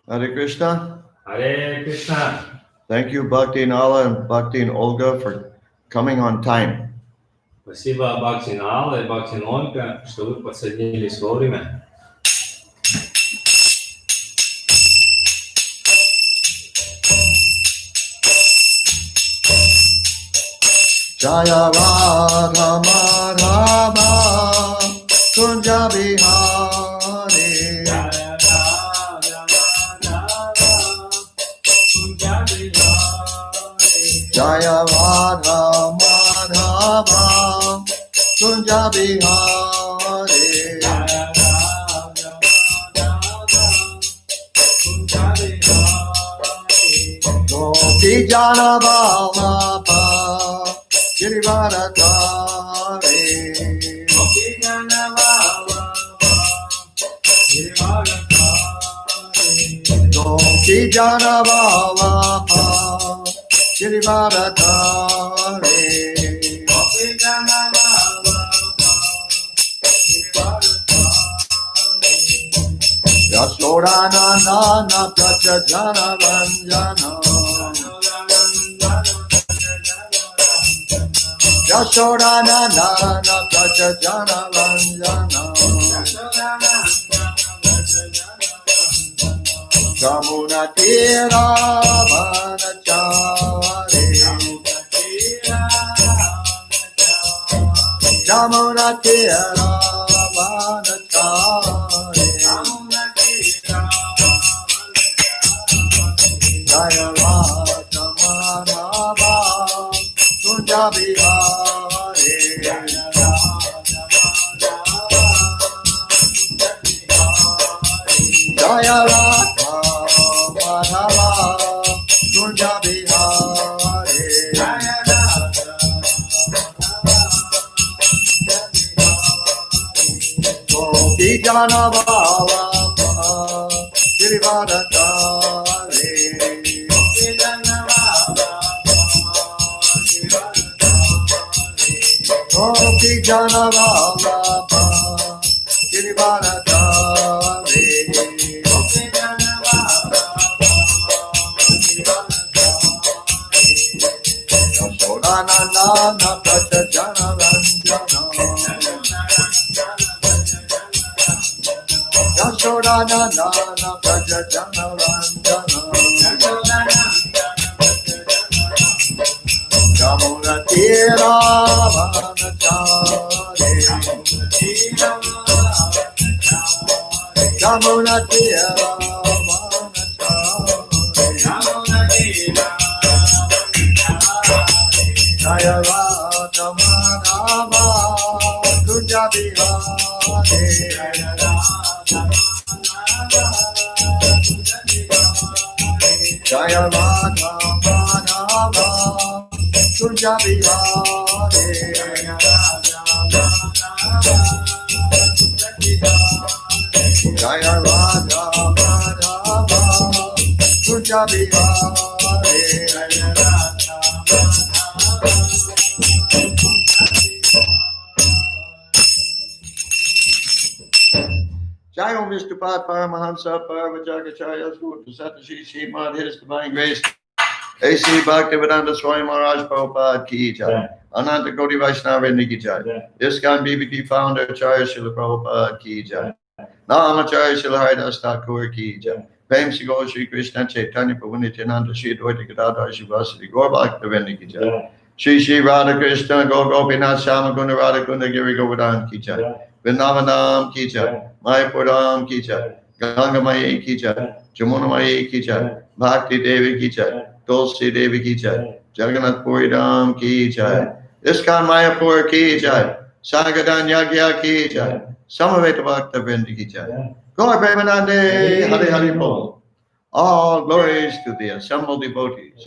Hare Krishna. Hare Krishna. Thank you, Bhakti and Allah and Bhakti and Olga, for coming on time. Спасибо Бхактин Алла и Бхактин Ольга, что вы подсоединились вовремя. Jaya Radha Madhava Kunja Bihari. Jaya Radha Madhava Kunja Bihari. Jaya Radha Madhava Kunja Bihari. Jaya Radha Madhava Kunja Bihari. Gopi Jana Vallabha Girivaradhari. Gopi Jana Vallabha Girivaradhari. Gopi Jana Vallabha Girivaradhari. Gopi Jana Vallabha Girivaradhari. Yashodanandana Praja Jana Ranjana. Yashodanandana Praja Jana Ranjana. Jamuna Tira Vanachari. Jamuna Tira Vanachari. Jaya Radha Madhava Kunja Bihari. Jaya Radha Madhava Kunja Bihari. Gopi Jana Vallabha Girivaradhari. Gopi Jana Vallabha Girivaradhari. Yashodanandana Praja Jana Ranjana. Yashodanandana Praja Jana Ranjana. Jamuna Tira Vanachari. Jamuna Tira Vanachari. Jaya Radha Madhava Kunja Bihari. Jaya Radha Madhava Kunja Bihari. Jaya Radha Madhava Kunja Bihari. Jai Om Vishnupat Paramahamsa Parvajagacharya Sutta Satashi Srimad His Divine Grace A.C. Bhaktivedanta Swami Maharaj Prabhupada Ki Jai. Ananta Koti Vaishnava Vrinda Ki Jai. ISKCON BBT Founder Acharya Srila Prabhupada Ki Jai. Namacharya Srila Haridas Thakur Ki Jai. Prem Shri Gaur Shri Krishna Chaitanya Prabhu Nityananda Shri Advaita Gadadhar Shivasati Gaur Bhaktivedanta Ki Jai. Shri Shri Radha Krishna Gaur Gopinath Shama Kunda Radha Kunda Giri Govardhan Ki Jai. Vrindavanam Ki Jai. Mayapur Ki Jai. Ganga Mayi Ki Jai. Jamuna Mayi Ki Jai. Bhakti Devi Ki Jai. Tulsi Devi Ki Jai. Jagannath Puri Dham Ki Jai. ISKCON Mayapur Ki Jai. Sagadan Yagya Ki Jai. Samaveta Bhakta Vrinda Ki Jai. Gaur Premanande Hari Hari Bol. All glories to the assembled devotees.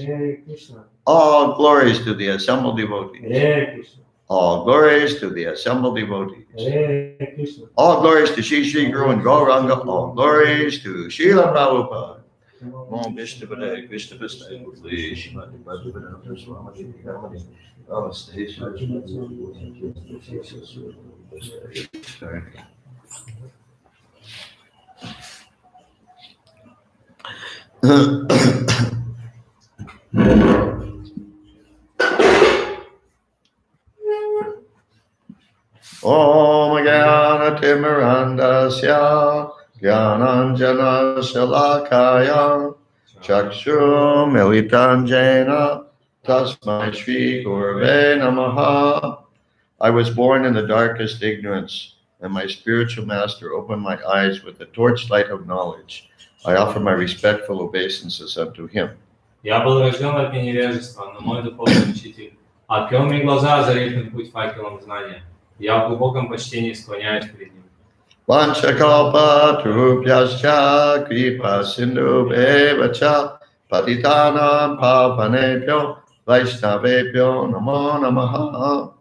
All glories to the assembled devotees. All glories to the assembled devotees. All glories to Shri Shri Guru and Gauranga. All glories to Srila Prabhupada. Om Vishnu Padaya, Krishna Vishnu Putli, Shrimati Bhagavatam Swami Ramani, Namaste, Om Jnana Timirandasya Jnananjana Shalakaya Chakshur Militanjena Tasmai Shri Gurve Namaha. I was born in the darkest ignorance, and my spiritual master opened my eyes with the torchlight of knowledge. I offer my respectful obeisances unto him. Я был рожден от невежества, но мой духовный учитель открыл мне глаза, озарив мне путь факелом знания. Я в глубоком почтении склоняюсь перед ним. Vanchakalpa Turupyascha Kripa Sindhu Bevacha Patitanam Pavanebhyo Vaishnavebhyo Namo Namaha.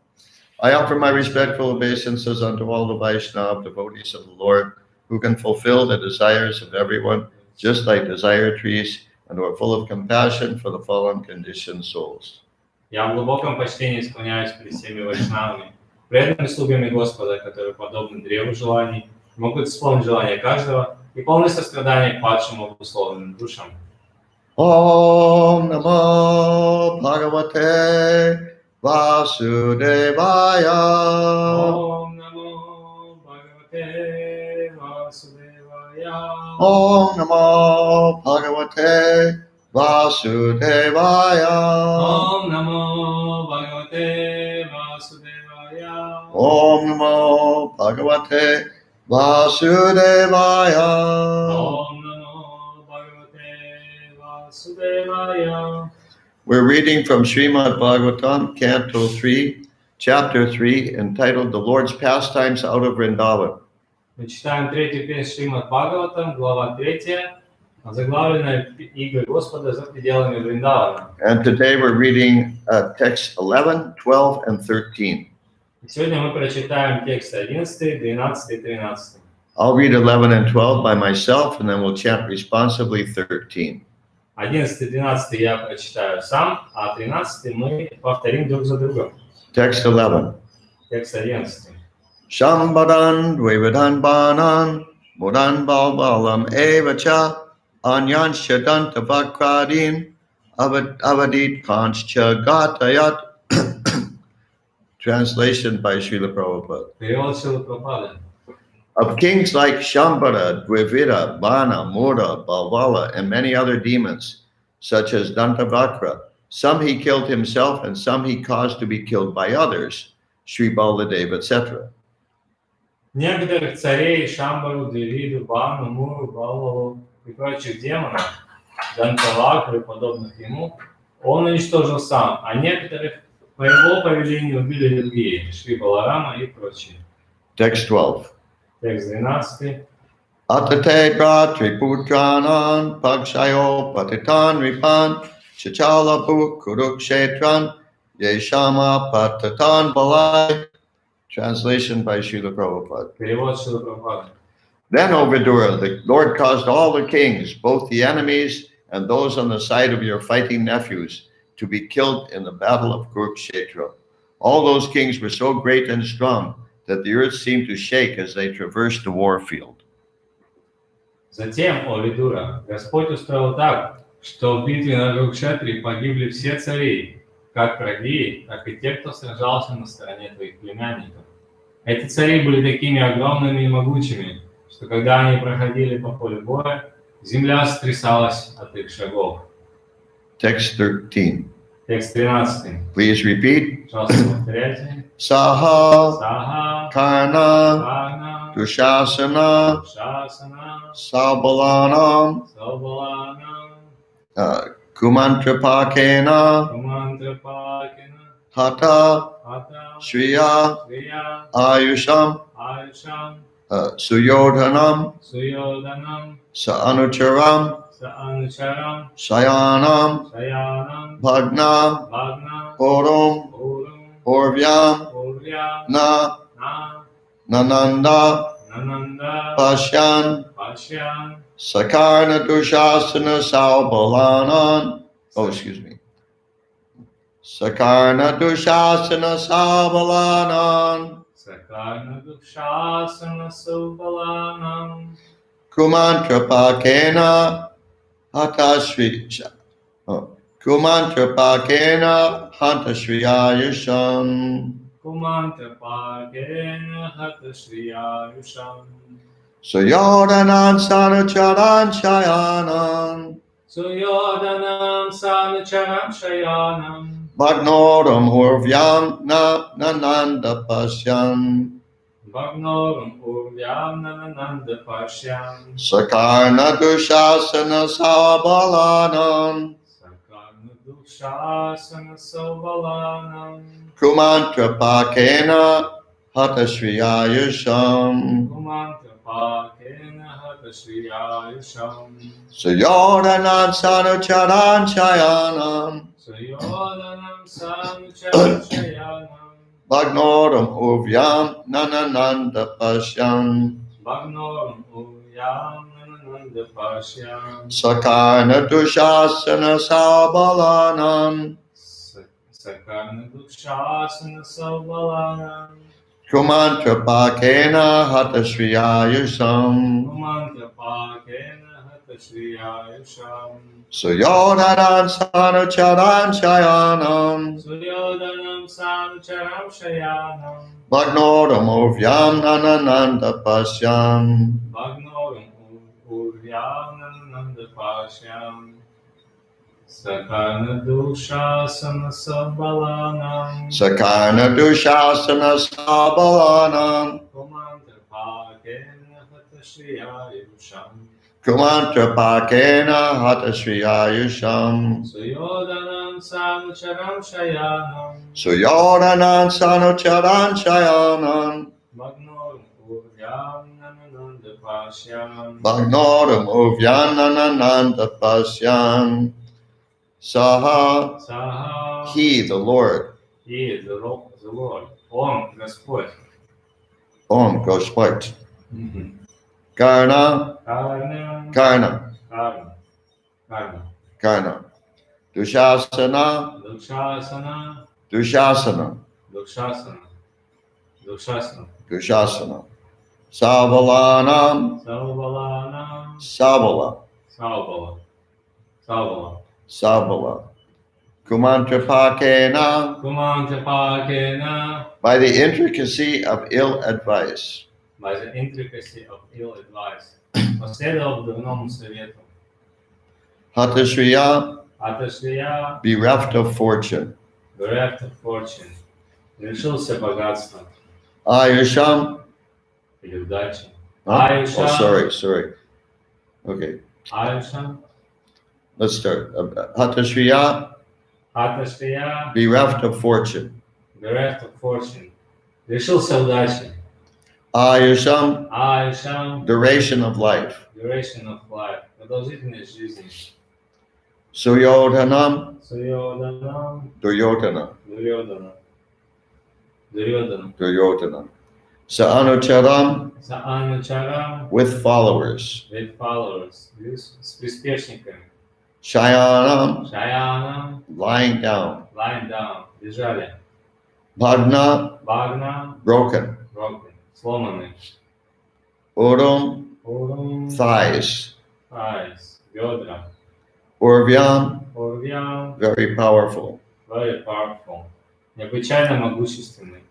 I offer my respectful obeisances unto all the Vaishnava devotees of the Lord, who can fulfill the desires of everyone, just like desire trees, and who are full of compassion for the fallen conditioned souls. Я в глубоком почтении склоняюсь перед всеми вайшнавами, преданными слугами Господа, которые подобны древу желаний, могут исполнить желания каждого и полны сострадания к падшим обусловленным душам. Om Namo Bhagavate Vasudevaya. Om Namo Bhagavate Vasudevaya. Om Namo Bhagavate Vasudevaya. Om Namo Bhagavate Vasudevaya. Om Namo Bhagavate Vasudevaya. Om Namo Bhagavate Vasudevaya. We're reading from Srimad Bhagavatam, Canto 3, Chapter 3, entitled The Lord's Pastimes Out of Vrindavan. Мы читаем третью песнь Шримад Бхагаватам, глава 3, озаглавленная «Игры Господа за пределами Вриндавана». And today we're reading text 11, 12, and 13. Сегодня мы прочитаем тексты 11, 12 и 13. I'll read 11 and 12 by myself, and then we'll chant responsively 13. 11 и 12 я прочитаю сам, а 13 мы повторим друг за другом. Text 11. Текст 11. Shambhadan Dvivadan Banan Mudan Balbalam Evacha Anyan Shadanta Vakradin Avadit Kanscha Gatayat. Translation by Srila Prabhupada. Перевод Шрилы Прабхупады. Of kings like Shambhara, Dvivida, Bana, Mura, Balvala, and many other demons, such as Dantavakra, some he killed himself and some he caused to be killed by others, Sri Baladev, etc. Некоторых царей, Шамбару, Девиду, Бану, Муру, Балалу и прочих демонов, Дантавакру и подобных ему, он уничтожил сам, а некоторых по его повелению убили другие, Шри Баларама и прочие. Text 12. Текст 12. Atate Pratri Putranan Pakshayo Patitan Ripan Chachala Kurukshetran Yeshama Patatan Balai. Translation by Srila Prabhupada. Перевод Шрилы Прабхупады. Then, O Vidura, the Lord caused all the kings, both the enemies and those on the side of your fighting nephews, to be killed in the battle of Kurukshetra. All those kings were so great and strong that the earth seemed to shake as they traversed the war field. Затем, о Видура, Господь устроил так, что в битве на Курукшетре погибли все цари, как враги, так и те, кто сражался на стороне твоих племянников. Эти цари были такими огромными и могучими, что когда они проходили по полю боя, земля сотрясалась от их шагов. Text 13. Текст 13. Please repeat. Пожалуйста, повторяйте. Saha, Саха, Karna, Карна, Dushasana, Шасана, Sabalanam, Салбалана, Kumantrapakena, Камантрапакина, Hata, Ата, Shriya, Вия, Ayusham, Айшам, Suyodhanam, Суйоданам, Saanucharam, Саанучарам, Shayanam, Шаянам, Bhagna, Бхагна, Purum, Урум, Orvyam, Урья, Na, На, Nananda, Нананда, Pashyan, Пашьян, Sakarna Dushasana Saubalanan. Oh, excuse me. Sakarna Dushasana Saubalanan. Сакарна Дукшасана Субаланам, Kumantrapakena Hatashvi Kumantrapakena Hatashviyayusham Kumantrapakena Hatashviyayusham Suyodanan Sanucharan Shayanam Suyodanam Sanucharam Shayanam Magnoram Urvyam Nananda Pasyam Bhagnoram Urvyam Nananda Pashyam Sakarna Dushasana Sabalanam Sakarna Dukshasana Sobalanam Kumantrapakena Hatashviyayusham Kumantrapakena Hatashviyayusham Suyodanan Sanucharan Shayanam Suyodanam Sanucharam Shayanam Magnoram Urvyam Nanananda Pasyam Bhagnoram Uryam Nananda Pashyam Sakarna Dushasana Sabalanam Sakarna Dukshasana Sobalanam Kumantrapakena Hatashviyayusham Kumantrapakena Hatashviyayusham Suyodanan Sanucharan Shayanam Suryodanam Sanucharam Shayanam Magnoram Urvyam Nanananda Pasyam Bhagnoram Uryam Nananda Pashyam Sakarna Dushasana Sobalanam Sakarna Dushasana Sabalanam Kumantrapakena Hatashviyayusham Kumantrapakena Hatashviyayusham Suyodanam Sanucharam Shayanam Suyodanan Sanucharan Shayanam Bhagnoram Uryam Nananda Pashyam Magnoram Urvyam Nanananda Pasyam Saha, Saha He, the Lord. He is the Lord. Он Господь. Om, Gospodь. Мгм. Karna, Карна, Karna, Карна, Карна. Karna. Dushasana, Дукшасана, Dushasana, Дукшасана, Дукшасана. Dushasana. Savalanam, Савалана, Savala, Савала, Савала. Savala. Kumantrapakena, Kumantrapakena, by the intricacy of ill advice. by the intricacy of ill advice. Последовал дурному совету. Hatashriya, Аташвия, bereft of fortune. bereft of fortune. Лишился богатства Ayusham, или удачи. oh, Ayusha. sorry. Okay, Ayusha, let's start. Hatashriya, Аташвия, bereft of fortune. bereft of fortune. Лишился удачи. Ayusham, Ayusha, duration of life. duration of life. Продолжительность жизни. Suyodhanam, Сурьоданам, Duryodhana, Дурьоданам, Дурьоданам. Duryodhana. Saanucharam, Саанучарам, with followers. with followers, с приспешниками. Shayanam, Шаянам, lying down. lying down, лежали. Bhagna, Багна, broken. broken, сломанный. Urum, Урум, thighs. thighs, бедра. Urvyam, Урвям, very powerful. very powerful. Необычайно могущественный.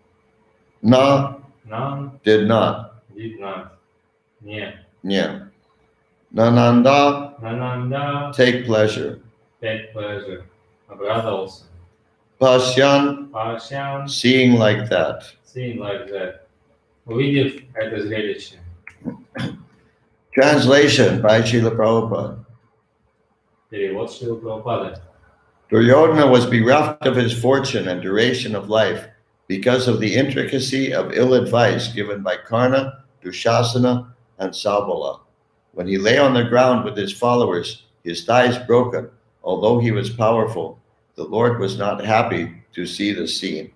Na, Нам, did not. did not. Не. Yeah. Nananda, Нананда, take pleasure. take pleasure. Обрадовался. Pasyan, Пашян, seeing like that. seeing like that. Увидев это зрелище. Translation by Srila Prabhupada. Перевод Шрилы Прабхупады. Duryodhana was bereft of his fortune and duration of life because of the intricacy of ill advice given by Karna, Dushasana, and Sabala. When he lay on the ground with his followers, his thighs broken, although he was powerful, the Lord was not happy to see the scene.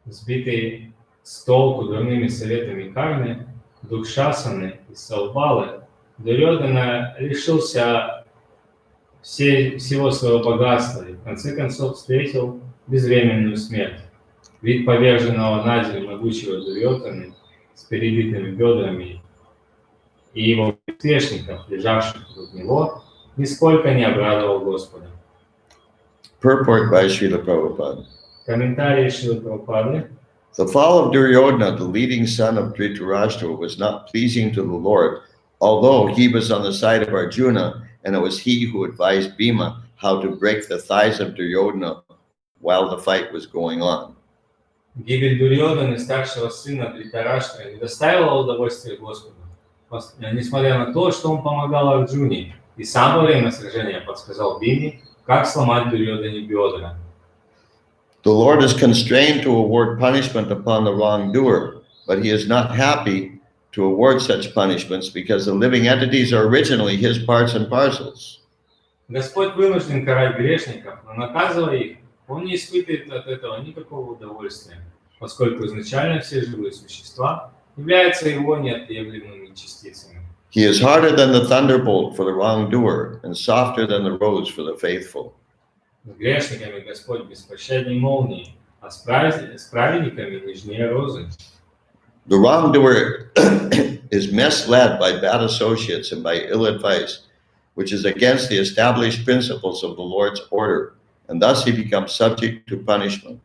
Сбитый с толку дурными советами Карны, Дукшасаны и Саубалы, Дурьодана лишился всего своего богатства и в конце концов встретил безвременную смерть. Вид поверженного на землю могучего Дурьоданы с перебитыми бедрами и его приспешников, лежавших вокруг него, нисколько не обрадовал Господа. Purport by Srila Prabhupada. Комментарии Шрилы Прабхупады. The fall of Duryodhana, the leading son of Dhritarashtra, was not pleasing to the Lord, although he was on the side of Arjuna, and it was he who advised Bhima how to break the thighs of Duryodhana while the fight was going on. Гибель Дурьёданы, старшего сына Дритараштра, не доставила удовольствия Господу, несмотря на то, что он помогал Арджуне, и сам во время сражения подсказал Биме, как сломать Дурьёдане бедра. The Lord is constrained to award punishment upon the wrongdoer, but he is not happy to award such punishments because the living entities are originally his parts and parcels. Господь вынужден карать грешников, но наказывая их, он не испытывает от этого никакого удовольствия, поскольку изначально все живые существа являются его неотъемлемыми частицами. He is harder than the thunderbolt for the wrongdoer and softer than the rose for the faithful. С грешниками Господь беспощадней молнии, а с праведниками нежнее розы. The wrongdoer is misled by bad associates and by ill advice, which is against the established principles of the Lord's order, and thus he becomes subject to punishment.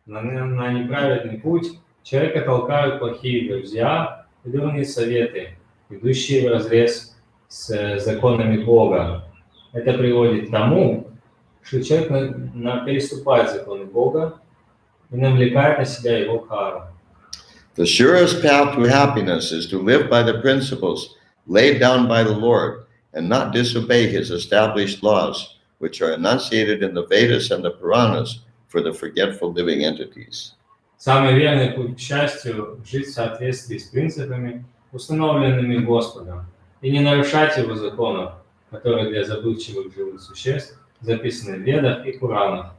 На неправедный путь человека толкают плохие друзья и дурные советы, идущие вразрез с законами Бога. Это приводит к тому, что человек переступает законы Бога и навлекает на себя его кару. The surest path to happiness is to live by the principles laid down by the Lord and not disobey his established laws, which are enunciated in the Vedas and the Puranas for the forgetful living entities. Самый верный путь к счастью – жить в соответствии с принципами, установленными Господом, и не нарушать его законов, которые для забывчивых живых существ записаны в Ведах и Пуранах.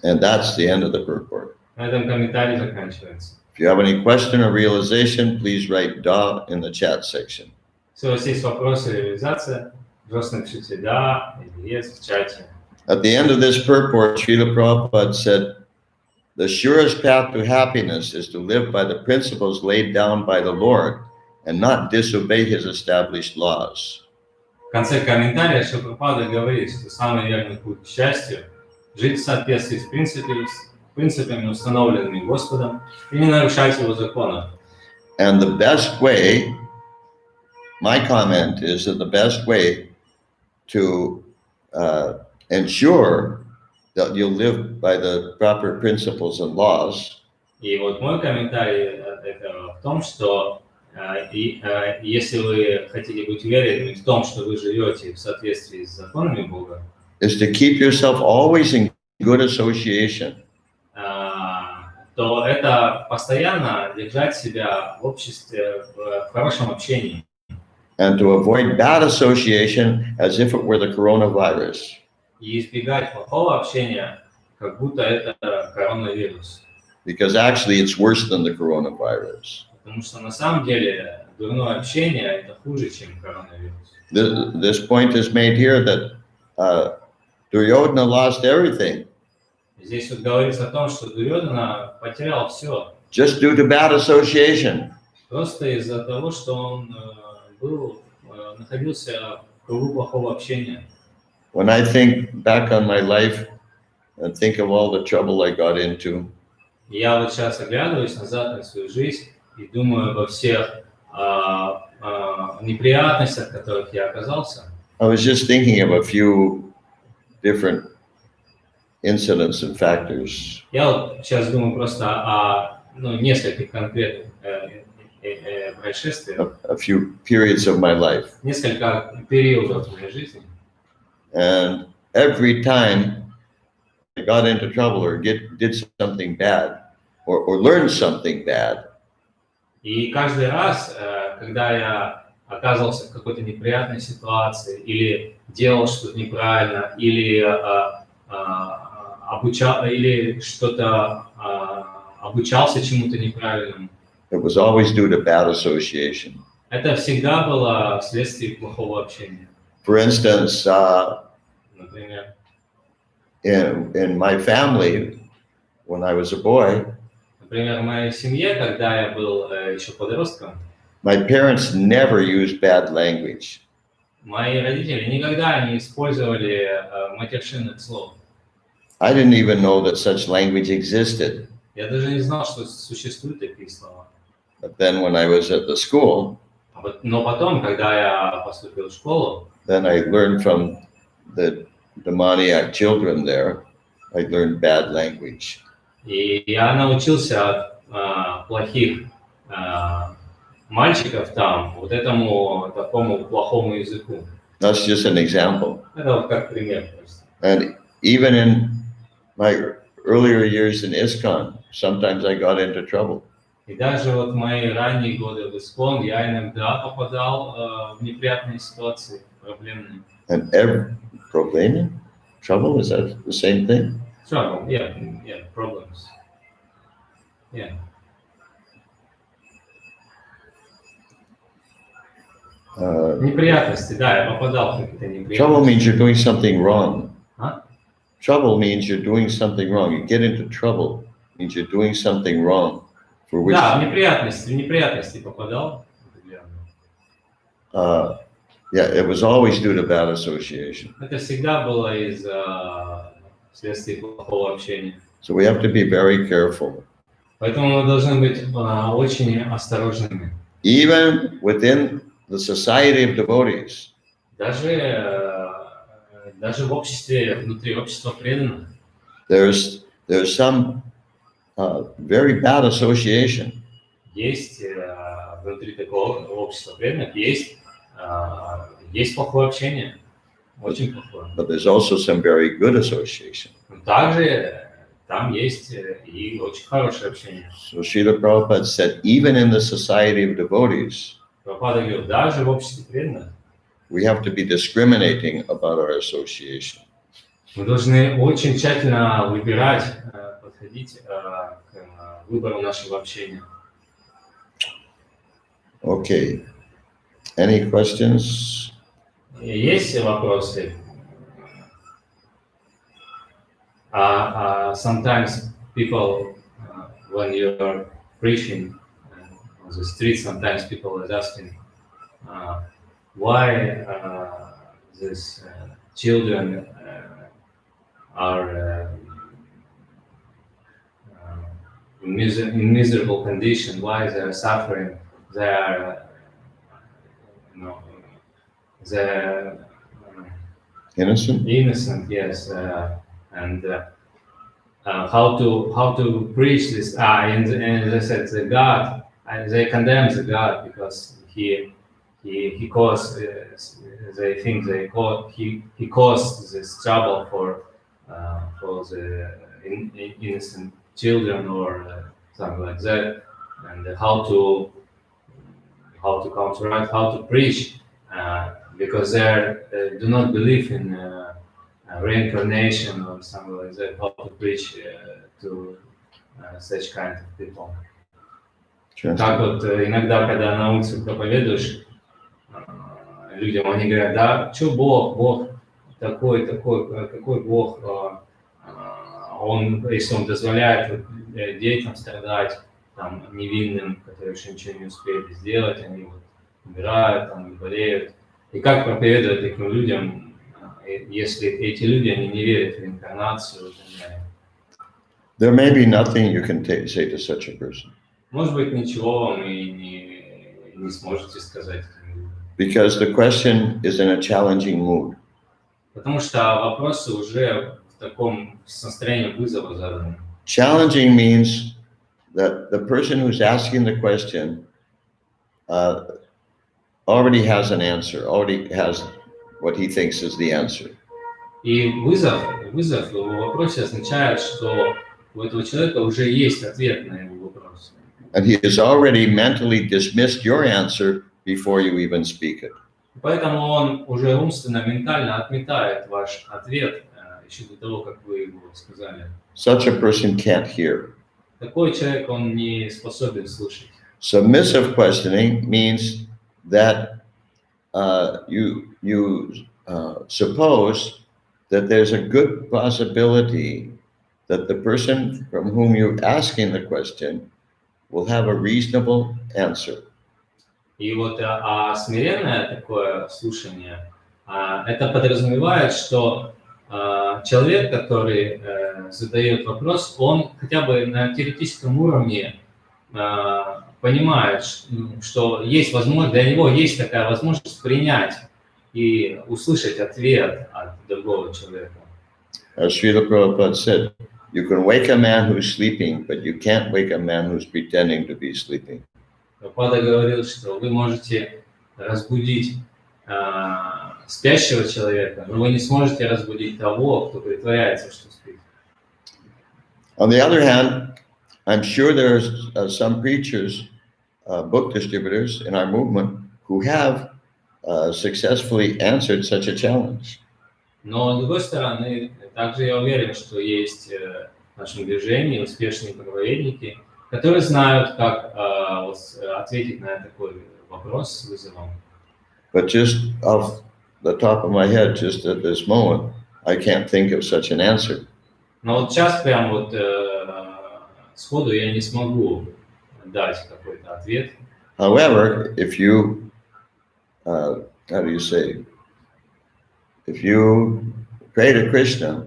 And that's the end of the purport. На этом комментарий заканчивается. If you have any question or realization, please write "da" in the chat section. Если у вас есть вопросы или реализация, просто напишите «да» или «yes» в чате. At the end of this purport, Srila Prabhupada said, the surest path to happiness is to live by the principles laid down by the Lord and not disobey his established laws. В конце комментария Шрила Прабхупада говорит, что самый верный путь к счастью – жить в соответствии с принципами, установленными Господом, и не нарушать его законов. And the best way, my comment is that the best way to ensure that you'll live by the proper principles and laws И вот мой комментарий это в том, что если вы хотите быть уверенными в том, что вы живете в соответствии с законами Бога, is to keep yourself always in good association. То это постоянно держать себя в обществе, в хорошем общении. And to avoid bad association as if it were the coronavirus. И избегать плохого общения, как будто это коронавирус. Because actually it's worse than the coronavirus. Потому что на самом деле дурное общение это хуже, чем коронавирус. This point is made here that Duryodhana lost everything. Здесь вот говорится о том, что Дурьёдана потерял все. Just due to bad association. Просто из-за того, что он находился в кругу плохого общения. When I think back on my life and think of all the trouble I got into, Я вот сейчас оглядываюсь назад на свою жизнь и думаю обо всех неприятностях, в которых я оказался. I was just thinking of a few different incidents and factors. Я вот сейчас думаю просто о нескольких конкретных происшествиях, A few periods of my life. несколько периодов в моей жизни. And every time I got into trouble or did something bad or learned something bad, И каждый раз, когда я оказывался в какой-то неприятной ситуации или делал что-то неправильно, или обучался чему-то неправильному, it was always due to bad association. это всегда было вследствие плохого общения. For instance, Например, in my family, when I was a boy, в моей семье, когда я был еще подростком, My parents never used bad language. Мои родители никогда не использовали матершинных слов. I didn't even know that such language existed. Я даже не знал, что существуют такие слова. But then when I was at the school, Но потом, когда я поступил в школу, then I learned from the demoniac children there, I learned bad language. и я научился от плохих мальчиков там вот этому такому плохому языку. That's just an example. Это вот как пример просто. And even in my earlier years in ISKCON, sometimes I got into trouble. И даже вот в мои ранние годы в ИСКОН я иногда попадал в неприятные ситуации, проблемные. And every problem, trouble, is that the same thing? Trouble, yeah, problems. Yeah. Неприятности, да, я попадал в какие-то неприятности. Trouble means you're doing something wrong. Huh? Trouble means you're doing something wrong. You get into trouble means you're doing something wrong for which. Да, в неприятности попадал. Yeah, it was always due to bad association. Это всегда было из вследствие плохого общения. So we have to be very careful. Поэтому мы должны быть очень осторожными. Even within the society of devotees. Даже в обществе, внутри общества преданных. There's some very bad association. Есть внутри такого общества преданных есть плохое общение, очень плохое. But there's also some very good association. Но также там есть и очень хорошее общение. So Srila Prabhupada said, even in the society of devotees, Прабхупада говорил, даже в обществе преданных we have to be discriminating about our association. мы должны очень тщательно выбирать, подходить к выбору нашего общения. Okay. Any questions? Есть вопросы? Sometimes people, when you are preaching on the street, sometimes people are asking why these children are in miserable condition, why they are suffering, they are, they're Innocent? Yes, and how to preach this? And they said the God, and they condemn the God because he caused. They think he caused this trouble for the innocent children or something like that, and how to counteract, how to preach, because they do not believe in reincarnation or something like that, how to preach to such kind of people. Так вот, иногда, когда на улице проповедуешь людям, они говорят, да, что Бог такой, какой Бог, если он дозволяет детям страдать, там, невинным, которые еще ничего не успели сделать, они вот умирают, там, болеют. И как проповедовать таким людям, если эти люди, они не верят в реинкарнацию и так далее? There may be nothing you can say to such a person. Может быть, ничего вам и не сможете сказать. Because the question is in a challenging mood. Потому что вопросы уже в таком состоянии вызова заданы. Challenging means that the person who's asking the question already has an answer, already has what he thinks is the answer. И вызов в вопросе означает, что у этого человека уже есть ответ на его вопрос. And he has already mentally dismissed your answer before you even speak it. Поэтому он уже умственно, ментально отметает ваш ответ еще до того, как вы его сказали. Such a person can't hear. Такой человек, он не способен слушать. Submissive questioning means that you suppose that there's a good possibility that the person from whom you're asking the question will have a reasonable answer. И вот смиренное такое слушание, это подразумевает, что человек, который задает вопрос, он хотя бы на теоретическом уровне понимает, что есть возможность, для него есть такая возможность принять и услышать ответ от другого человека. As Srila Prabhupada said, you can wake a man who's sleeping, but you can't wake a man who's pretending to be sleeping. Прабхупада говорил, что вы можете разбудить спящего человека, но вы не сможете разбудить того, кто притворяется, что спит. On the other hand, I'm sure there's some preachers, book distributors in our movement who have successfully answered such a challenge. Но, с другой стороны, также я уверен, что есть в нашем движении успешные проповедники, которые знают, как ответить на такой вопрос с вызовом. But just off the top of my head, just at this moment, I can't think of such an answer. Но вот сейчас прям вот сходу я не смогу дать какой-то ответ. However, if you, how do you say, if you pray to Krishna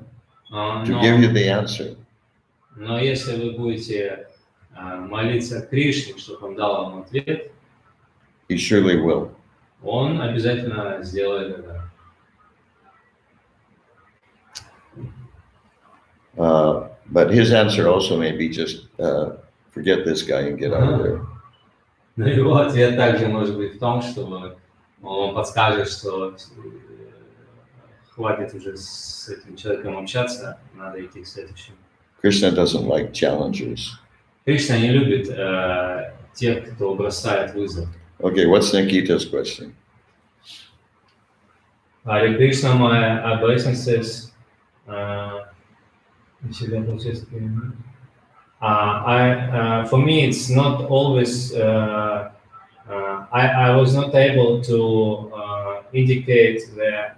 to give you the answer, но если вы будете молиться Кришне, чтобы он дал вам ответ, he surely will. он обязательно сделает это. But his answer also may be just forget this guy and get out of there. Но его ответ также может быть в том, что он подскажет, что хватит уже с этим человеком общаться, надо идти к следующему. Krishna doesn't like challengers. Кришна не любит тех, кто бросает вызов. Okay, what's Nikita's question? Hare Krishna, my obeisances. For me, it's not always. I was not able to indicate the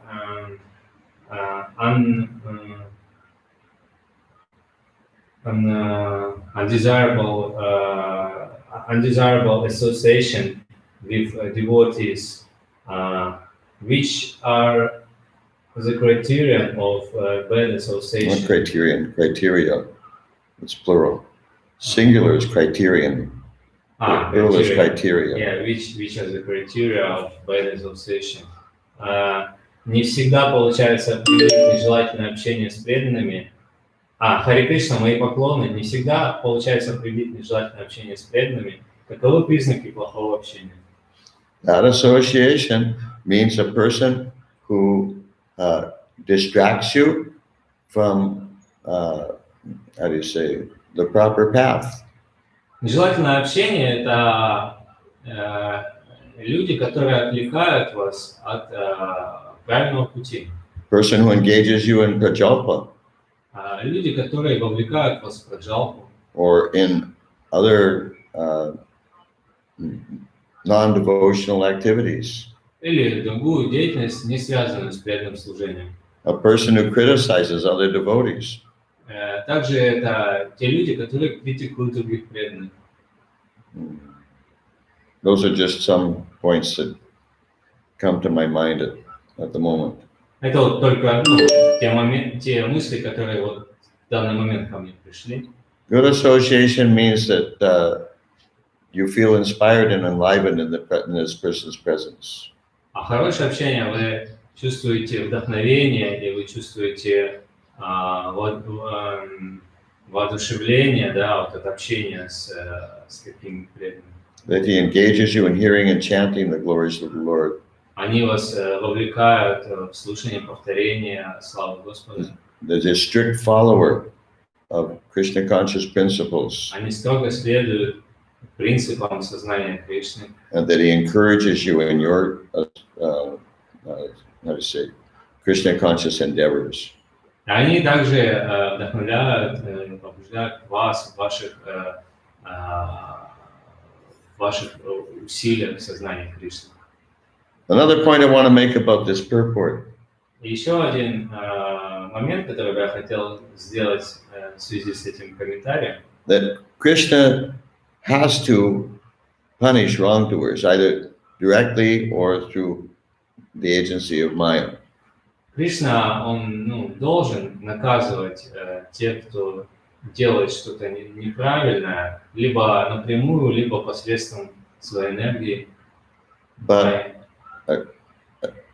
undesirable association with devotees, which are the criterion of bad association. What criterion? Criteria. It's plural. Singular is criterion. Plural is criteria. Yeah, which are the criteria of bad association. Не всегда получается определить нежелательное общение с преданными. Харе Кришна, мои поклоны. Не всегда получается определить нежелательное общение с преданными. Каковы признаки плохого общения? That association means a person who distracts you from, how do you say, the proper path. Нежелательное общение – это люди, которые отвлекают вас от правильного пути. Person who engages you in prajalpa. Люди, которые вовлекают вас в праджалпу. Or in other non-devotional activities. Или другую деятельность, не связанную с преданным служением. A person who criticizes other devotees. Также это те люди, которые критикуют других преданных. Those are just some points that come to my mind at the moment. Это вот только те мысли, которые вот в данный момент ко мне пришли. Good association means that you feel inspired and enlivened in this person's presence. А хорошее общение, вы чувствуете вдохновение, и вы чувствуете воодушевление, да, вот от общения с каким преданным. That he engages you in hearing and chanting the glories of the Lord. Они вас вовлекают в слушание повторения славы Господа. There's a strict follower of Krishna conscious principles. Они строго следуют принципам сознания Кришны. And that he encourages you in your, how to say, Krishna conscious endeavors. Они также вдохновляют, побуждают вас в ваших усилиях сознания Кришны. Another point I want to make about this purport. Еще один момент, который я хотел сделать в связи с этим комментарием. That Krishna has to punish wrongdoers, either directly or through the agency of Maya. Кришна, он должен наказывать тех, кто делает что-то неправильное, либо напрямую, либо посредством своей энергии. But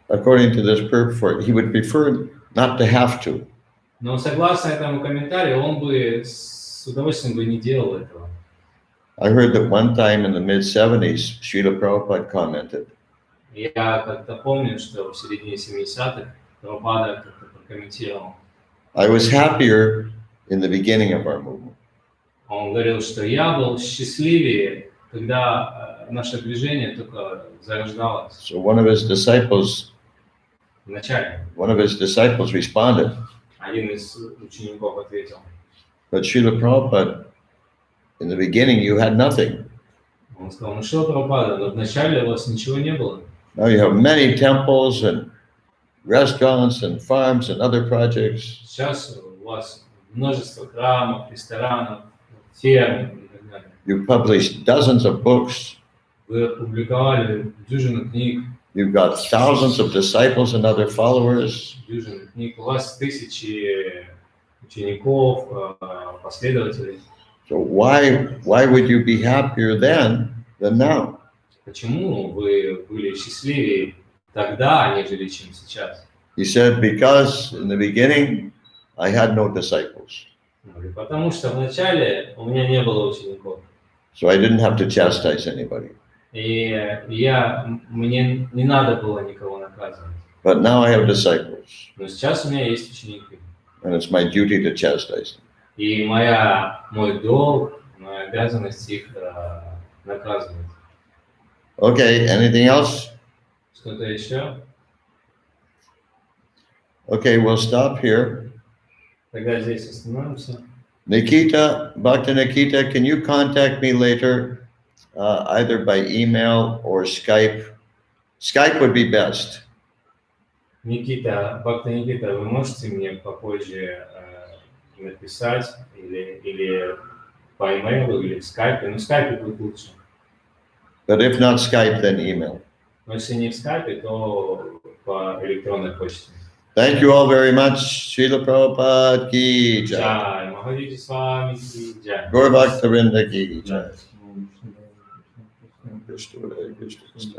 according to this purport, he would prefer not to have to. Но согласно этому комментарию, он бы с удовольствием бы не делал этого. I heard that one time in the mid-70s, Srila Prabhupada commented, Я как-то помню, что в середине 70-х Прабхупада как-то прокомментировал. I was happier in the beginning of our movement. Он говорил, что я был счастливее, когда наше движение только зарождалось So one of his disciples в начале. responded, Один из учеников ответил. but Srila Prabhupada, in the beginning you had nothing. Он сказал, ну что, Прабхупада, но вначале у вас ничего не было. Now you have many temples and restaurants and farms and other projects. Сейчас у вас множество храмов, ресторанов, ферм и так далее. You published dozens of books. Вы опубликовали дюжину книг, You've got thousands of disciples and other followers. дюжину книг. У вас тысячи учеников, последователей. So why would you be happier then than now? Почему вы были счастливее тогда, нежели чем сейчас? He said, because in the beginning I had no disciples. Потому что вначале у меня не было учеников. So I didn't have to chastise anybody. И мне не надо было никого наказывать. But now I have disciples, Но сейчас у меня есть ученики. and it's my duty to chastise them. И мой долг, моя обязанность их наказывать. Okay, anything else? Что-то еще? Okay, we'll stop here. Тогда здесь остановимся. Nikita, Bhakta Nikita, can you contact me later, either by email or Skype? Skype would be best. Никита, Бхакта Никита, вы можете мне попозже написать или по имейлу, или в скайпе? Ну, в скайпе будет лучше. But if not Skype, then email. Но если не в скайпе, то по электронной почте. Thank you all very much. Srila Prabhupada ki jai. Джай, Махадиджи с вами, джай. Gaur Bhakta Vrinda ki jai. Krishna, Krishna, Krishna.